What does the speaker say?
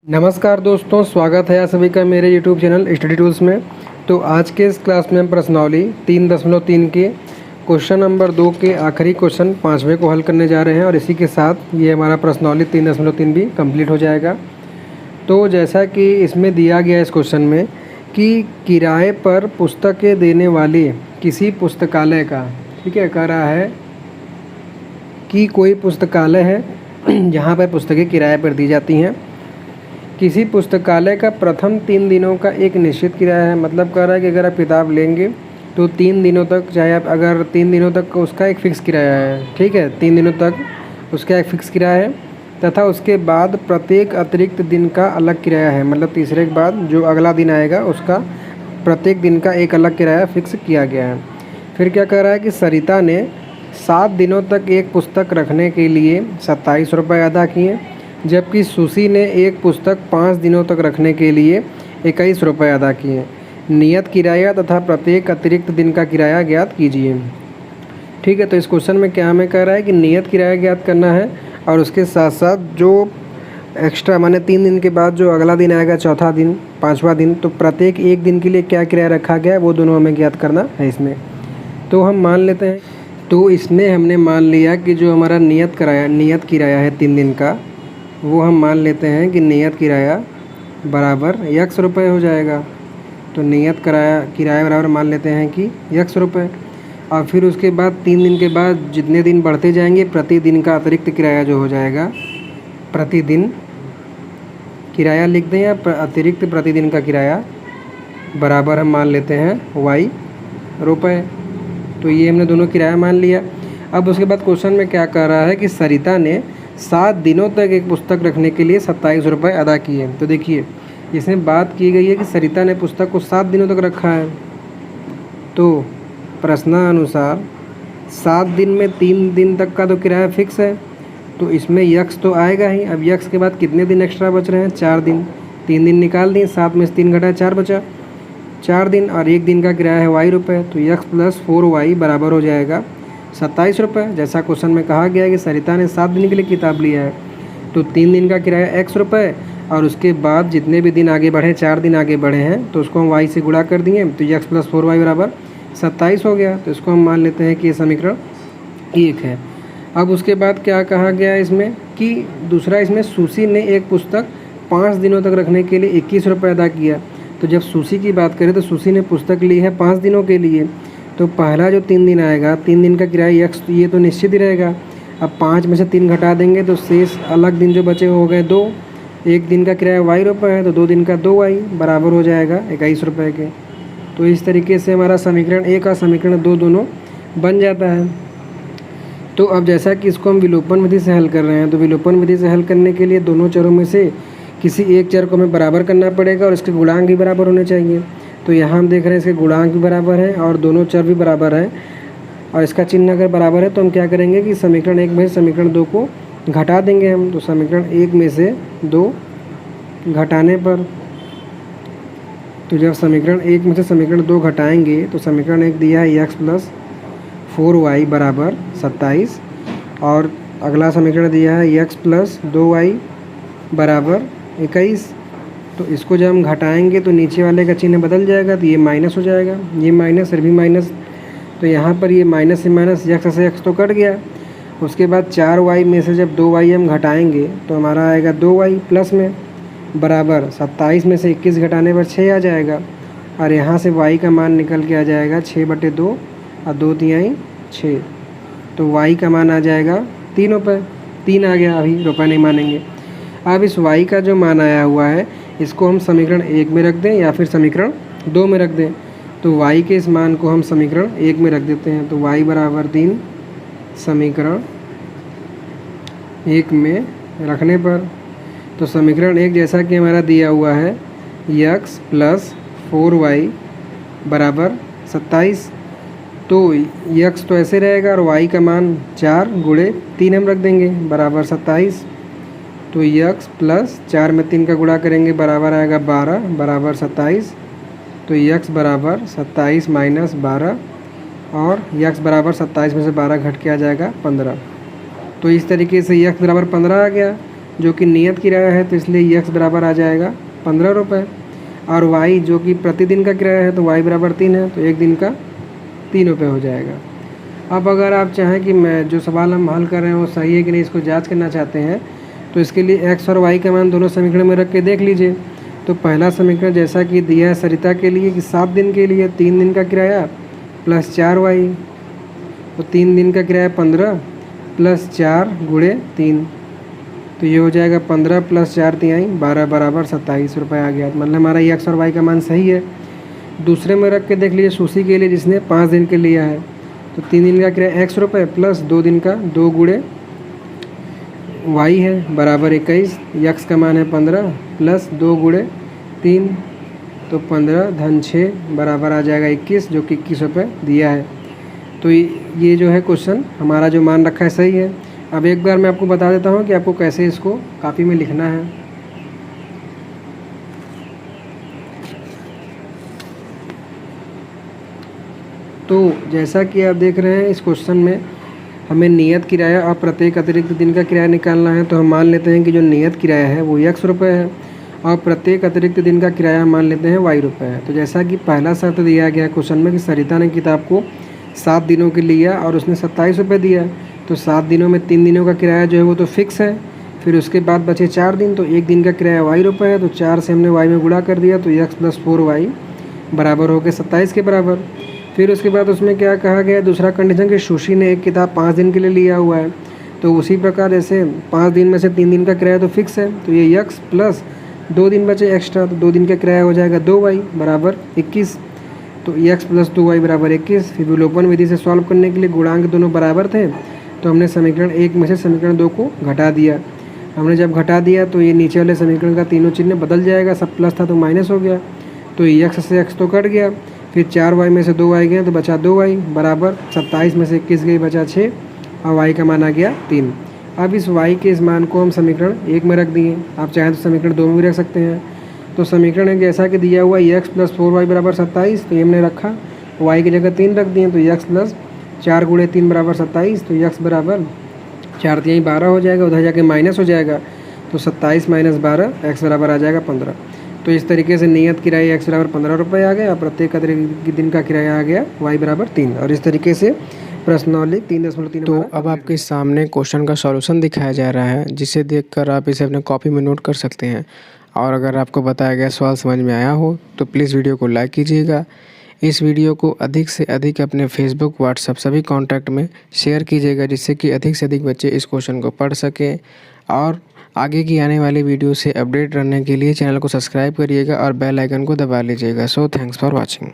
नमस्कार दोस्तों, स्वागत है आप सभी का मेरे YouTube चैनल स्टडी टूल्स में। तो आज के इस क्लास में हम प्रश्नावली 3.3 के क्वेश्चन नंबर 2 के आखिरी क्वेश्चन 5वें को हल करने जा रहे हैं और इसी के साथ ये हमारा प्रश्नावली 3.3 भी कंप्लीट हो जाएगा। तो जैसा कि इसमें दिया गया इस क्वेश्चन में कि किराए पर पुस्तकें देने वाली किसी पुस्तकालय का, ठीक है, कह रहा है कि कोई पुस्तकालय है जहाँ पर पुस्तकें किराए पर दी जाती हैं। किसी पुस्तकालय का प्रथम 3 दिनों का एक निश्चित किराया है। मतलब कह रहा है कि अगर आप किताब लेंगे तो 3 दिनों तक, चाहे आप अगर 3 दिनों तक उसका एक फ़िक्स किराया है, ठीक है, 3 दिनों तक उसका एक फ़िक्स किराया है तथा उसके बाद प्रत्येक अतिरिक्त दिन का अलग किराया है। मतलब तीसरे के बाद जो अगला दिन आएगा उसका प्रत्येक दिन का एक अलग किराया फ़िक्स किया गया है। फिर क्या कह रहा है कि सरिता ने 7 दिनों तक एक पुस्तक रखने के लिए 27 रुपये अदा किए, जबकि सुशी ने एक पुस्तक 5 दिनों तक रखने के लिए 21 रुपये अदा किए। नियत किराया तथा प्रत्येक अतिरिक्त दिन का किराया ज्ञात कीजिए। ठीक है, तो इस क्वेश्चन में क्या हमें कह रहा है कि नियत किराया ज्ञात करना है और उसके साथ साथ जो एक्स्ट्रा माने 3 दिन के बाद जो अगला दिन आएगा, चौथा दिन, 5वां दिन, तो प्रत्येक एक दिन के लिए क्या किराया रखा गया है वो दोनों हमें ज्ञात करना है इसमें। तो हम मान लेते हैं, तो इसमें हमने मान लिया कि जो हमारा नियत किराया है 3 दिन का, वो हम मान लेते हैं कि नियत किराया बराबर x रुपये हो जाएगा। तो नियत किराया बराबर मान लेते हैं कि x रुपये। और फिर उसके बाद 3 दिन के बाद जितने दिन बढ़ते जाएंगे प्रतिदिन का अतिरिक्त किराया जो हो जाएगा, प्रतिदिन किराया लिख दें या अतिरिक्त प्रतिदिन का किराया बराबर हम मान लेते हैं y रुपये। तो ये हमने दोनों किराया मान लिया। अब उसके बाद क्वेश्चन में क्या कह रहा है कि सरिता ने 7 दिनों तक एक पुस्तक रखने के लिए 27 रुपये अदा किए। तो देखिए, इसमें बात की गई है कि सरिता ने पुस्तक को 7 दिनों तक रखा है। तो प्रश्नानुसार 7 दिन में 3 दिन तक का तो किराया फिक्स है, तो इसमें यक्स तो आएगा ही। अब यक्स के बाद कितने दिन एक्स्ट्रा बच रहे हैं? 4 दिन। 3 दिन निकाल दिए, 7 में से 3 घटाया, 4 बचा। 4 दिन और एक दिन का किराया है y रुपये। तो यक्स प्लस 4y बराबर हो जाएगा 27 रुपये। जैसा क्वेश्चन में कहा गया है कि सरिता ने 7 दिन के लिए किताब लिया है, तो 3 दिन का किराया x रुपये और उसके बाद जितने भी दिन आगे बढ़े, 4 दिन आगे बढ़े हैं, तो उसको हम y से गुणा कर दिए, तो x प्लस 4y बराबर 27 हो गया। तो इसको हम मान लेते हैं कि ये समीकरण 1 है। अब उसके बाद क्या कहा गया है इसमें कि दूसरा, इसमें सुशी ने एक पुस्तक 5 दिनों तक रखने के लिए 21 रुपये अदा किया। तो जब सुशी की बात करें तो सुशी ने पुस्तक ली है 5 दिनों के लिए, तो पहला जो 3 दिन आएगा, 3 दिन का किराया x, ये तो निश्चित ही रहेगा। अब 5 में से 3 घटा देंगे तो शेष अलग दिन जो बचे हो गए 2। एक दिन का किराया y रुपये है, तो 2 दिन का 2y बराबर हो जाएगा 21 रुपये के। तो इस तरीके से हमारा समीकरण 1 और समीकरण 2 दोनों बन जाता है। तो अब जैसा कि इसको हम विलोपन विधि से हल कर रहे हैं, तो विलोपन विधि से हल करने के लिए दोनों चरों में से किसी एक चर को हमें बराबर करना पड़ेगा और इसके गुणांक भी बराबर होने चाहिए। तो यहाँ हम देख रहे हैं इसके गुणांक भी बराबर है और दोनों चर भी बराबर हैं, और इसका चिन्ह अगर बराबर है तो हम क्या करेंगे कि समीकरण 1 में से समीकरण 2 को घटा देंगे हम। तो समीकरण 1 में से 2 घटाने पर, तो जब समीकरण 1 में से समीकरण 2 घटाएंगे तो समीकरण 1 दिया है x प्लस 4y बराबर 27 और अगला समीकरण दिया है x प्लस 2y बराबर 21। तो इसको जब हम घटाएंगे तो नीचे वाले का चिन्ह बदल जाएगा, तो ये माइनस हो जाएगा, ये माइनस फिर भी माइनस। तो यहाँ पर ये माइनस से माइनस, x से x तो कट गया। उसके बाद 4y में से जब 2y हम घटाएंगे तो हमारा आएगा 2y प्लस में बराबर 27 में से 21 घटाने पर 6 आ जाएगा, और यहाँ से y का मान निकल के आ जाएगा 6/2 और 2 तिहाई 6। तो y का मान आ जाएगा 3 रुपये। 3 आ गया, अभी रुपये नहीं मानेंगे। अब इस y का जो मान आया हुआ है इसको हम समीकरण 1 में रख दें या फिर समीकरण 2 में रख दें। तो y के इस मान को हम समीकरण 1 में रख देते हैं। तो y बराबर 3 समीकरण 1 में रखने पर, तो समीकरण 1 जैसा कि हमारा दिया हुआ है x प्लस 4y बराबर 27। तो x तो ऐसे रहेगा और y का मान 4 गुणे 3 हम रख देंगे बराबर 27। तो x प्लस 4 में 3 का गुणा करेंगे बराबर आएगा 12 बराबर 27। तो x बराबर 27 माइनस 12 और x बराबर 27 में से 12 घट के आ जाएगा 15। तो इस तरीके से x बराबर 15 आ गया। जो कि नियत किराया है तो इसलिए x बराबर आ जाएगा 15 रुपये, और y जो कि प्रतिदिन का किराया है तो y बराबर 3 है तो एक दिन का 3 रुपये हो जाएगा। अब अगर आप चाहें कि मैं जो सवाल हम हल कर रहे हैं वो सही है कि नहीं, इसको जांच करना चाहते हैं, तो इसके लिए x और y का मान दोनों समीकरण में रख के देख लीजिए। तो पहला समीकरण जैसा कि दिया है सरिता के लिए कि 7 दिन के लिए 3 दिन का किराया प्लस 4y, तो 3 दिन का किराया 15 प्लस 4 गुणे 3, तो ये हो जाएगा 15 प्लस 4 तिहाई 12 बराबर 27 रुपये आ गया। मतलब हमारा x और y का मान सही है। दूसरे में रख के देख लीजिए सुशी के लिए जिसने 5 दिन के लिया है, तो 3 दिन का किराया x रुपये प्लस 2 दिन का 2 गुणे y है बराबर 21, x का मान है 15 प्लस 2 गुणे 3, तो 15 धन 6 बराबर आ जाएगा 21, जो कि 21 रुपये दिया है। तो ये जो है क्वेश्चन हमारा जो मान रखा है सही है। अब एक बार मैं आपको बता देता हूँ कि आपको कैसे इसको कॉपी में लिखना है। तो जैसा कि आप देख रहे हैं इस क्वेश्चन में हमें नियत किराया और प्रत्येक अतिरिक्त दिन का किराया निकालना है। तो हम मान लेते हैं कि जो नियत किराया है वो x रुपये है और प्रत्येक अतिरिक्त दिन का किराया हम मान लेते हैं y रुपये है। तो जैसा कि पहला शर्त दिया गया क्वेश्चन में कि सरिता ने किताब को 7 दिनों के लिया और उसने 27 रुपये दिया, तो 7 दिनों में 3 दिनों का किराया जो है वो तो फिक्स है। फिर उसके बाद बचे 4 दिन, तो एक दिन का किराया y रुपये है, तो 4 से हमने y में गुणा कर दिया, तो x प्लस 4y बराबर हो गया 27 के बराबर। फिर उसके बाद उसमें क्या कहा गया, दूसरा कंडीशन कि सुशी ने एक किताब 5 दिन के लिए लिया हुआ है, तो उसी प्रकार जैसे 5 दिन में से 3 दिन का किराया तो फिक्स है, तो ये x प्लस 2 दिन बचे एक्स्ट्रा, तो 2 दिन का किराया हो जाएगा 2y बराबर 21, तो x प्लस 2y बराबर 21। फिर विलोपन विधि से सॉल्व करने के लिए गुणांक दोनों बराबर थे, तो हमने समीकरण 1 में से समीकरण 2 को घटा दिया। हमने जब घटा दिया तो ये नीचे वाले समीकरण का तीनों चिन्ह बदल जाएगा, सब प्लस था तो माइनस हो गया, तो x से x तो कट गया। फिर 4y में से 2y गए तो बचा 2y बराबर 27 में से 21 गई बचा 6, और y का मान आ गया 3। अब इस y के इस मान को हम समीकरण 1 में रख दिए, आप चाहें तो समीकरण 2 में भी रख सकते हैं। तो समीकरण एक जैसा कि दिया हुआ x प्लस 4y बराबर 27, तो ये हमने रखा, y की जगह 3 रख दिए, तो x प्लस 4 गुणे 3 बराबर 27, तो x बराबर 4 तिहाई 12 हो जाएगा, उधर जाके माइनस हो जाएगा, तो 27 माइनस 12 x बराबर आ जाएगा 15। तो इस तरीके से नियत किराया x बराबर 15 रुपये आ गया और प्रत्येक अतिरिक्त दिन का किराया आ गया y बराबर 3, और इस तरीके से प्रश्नावली 3.3। तो अब आपके सामने क्वेश्चन का सॉल्यूशन दिखाया जा रहा है, जिसे देखकर आप इसे अपने कॉपी में नोट कर सकते हैं। और अगर आपको बताया गया सवाल समझ में आया हो तो प्लीज़ वीडियो को लाइक कीजिएगा। इस वीडियो को अधिक से अधिक अपने फेसबुक, व्हाट्सएप सभी कॉन्टैक्ट में शेयर कीजिएगा, जिससे कि अधिक से अधिक बच्चे इस क्वेश्चन को पढ़ सकें। और आगे की आने वाली वीडियो से अपडेट रहने के लिए चैनल को सब्सक्राइब करिएगा और बेल आइकन को दबा लीजिएगा। So thanks for watching.